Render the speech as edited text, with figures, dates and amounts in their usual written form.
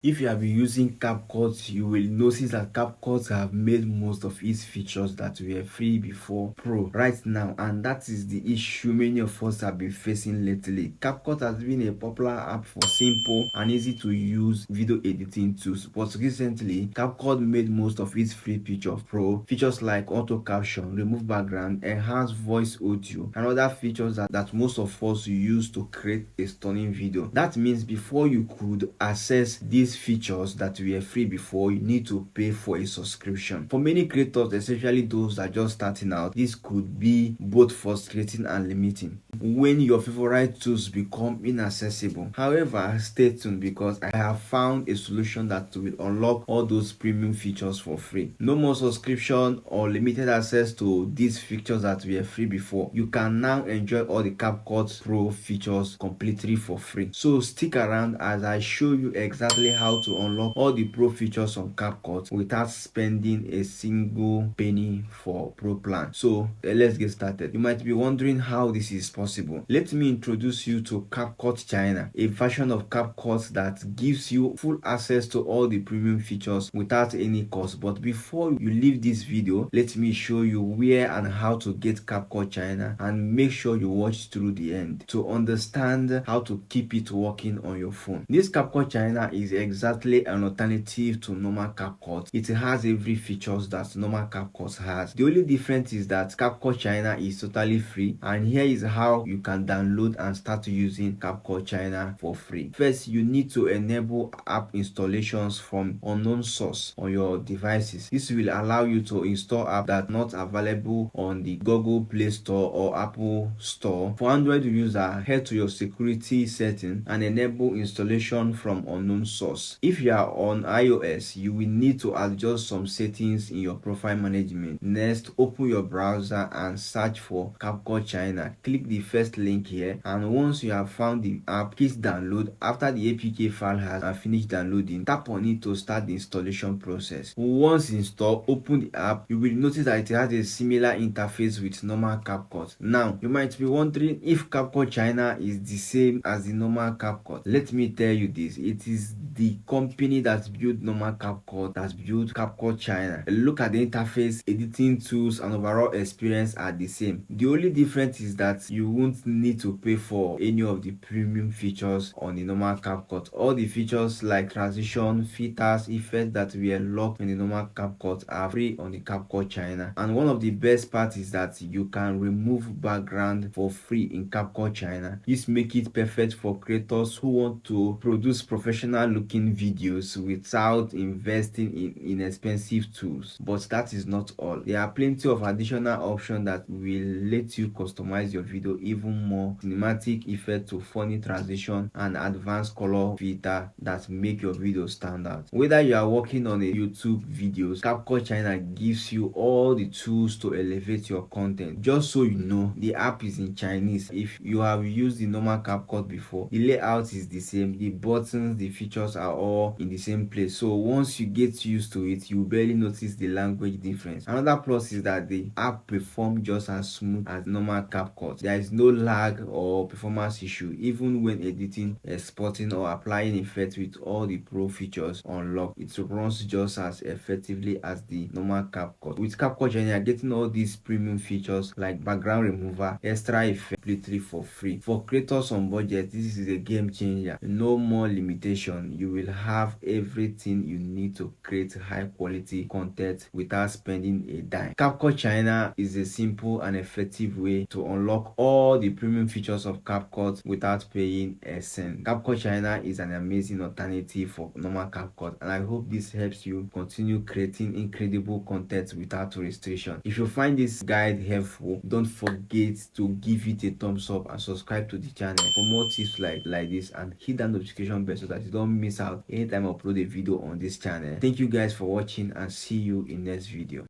If you have been using CapCut, you will notice that CapCut have made most of its features that were free before Pro right now, and that is the issue many of us have been facing lately. CapCut has been a popular app for simple and easy to use video editing tools, but recently CapCut made most of its free features Pro. Features like auto caption, remove background, enhance voice audio, and other features that most of us use to create a stunning video. That means before you could access these features that were free before, you need to pay for a subscription. For many creators, especially those that are just starting out, this could be both frustrating and limiting when your favorite tools become inaccessible. However, stay tuned because I have found a solution that will unlock all those premium features for free. No more subscription or limited access to these features that were free before. You can now enjoy all the CapCut Pro features completely for free. So stick around as I show you exactly how to unlock all the Pro features on CapCut without spending a single penny for Pro plan. So let's get started. You might be wondering how this is possible. Let me introduce you to CapCut China, a version of CapCut that gives you full access to all the premium features without any cost. But before you leave this video, let me show you where and how to get CapCut China, and make sure you watch through the end to understand how to keep it working on your phone. This CapCut China is exactly an alternative to normal CapCut. It has every features that normal CapCut has. The only difference is that CapCut China is totally free, and here is how you can download and start using CapCut China for free. First, you need to enable app installations from unknown source on your devices. This will allow you to install apps that are not available on the Google Play Store or Apple Store. For Android user, head to your security setting and enable installation from unknown source. If you are on iOS, you will need to adjust some settings in your profile management. Next, open your browser and search for CapCut China. Click the first link here, and once you have found the app, hit download. After the APK file has finished downloading, tap on it to start the installation process. Once installed, open the app. You will notice that it has a similar interface with normal CapCut. Now, you might be wondering if CapCut China is the same as the normal CapCut. Let me tell you this: it is the company that built normal CapCut that built CapCut China. Look at the interface, editing tools, and overall experience are the same. The only difference is that you won't need to pay for any of the premium features on the normal CapCut. All the features like transition, filters, effects that were locked in the normal CapCut are free on the CapCut China. And one of the best parts is that you can remove background for free in CapCut China. This makes it perfect for creators who want to produce professional looking videos without investing in inexpensive tools. But that is not all. There are plenty of additional options that will let you customize your video even more: cinematic effect to funny transition and advanced color filter that make your video stand out. Whether you are working on a YouTube videos, CapCut China gives you all the tools to elevate your content. Just so you know, the app is in Chinese. If you have used the normal CapCut before, the layout is the same, the buttons, the features are all in the same place. So once you get used to it, you barely notice the language difference. Another plus is that the app performs just as smooth as normal CapCut. There is no lag or performance issue even when editing, exporting, or applying effects with all the Pro features unlocked. It runs just as effectively as the normal CapCut. With CapCut China, you're getting all these premium features like background remover, extra effect completely for free. For creators on budget, this is a game changer. No more limitation. You will have everything you need to create high quality content without spending a dime. CapCut China is a simple and effective way to unlock all the premium features of CapCut without paying a cent. CapCut China is an amazing alternative for normal CapCut, and I hope this helps you continue creating incredible content without restriction. If you find this guide helpful, don't forget to give it a thumbs up and subscribe to the channel for more tips like this, and hit that notification bell so that you don't miss out anytime I upload a video on this channel. Thank you guys for watching, and see you in next video.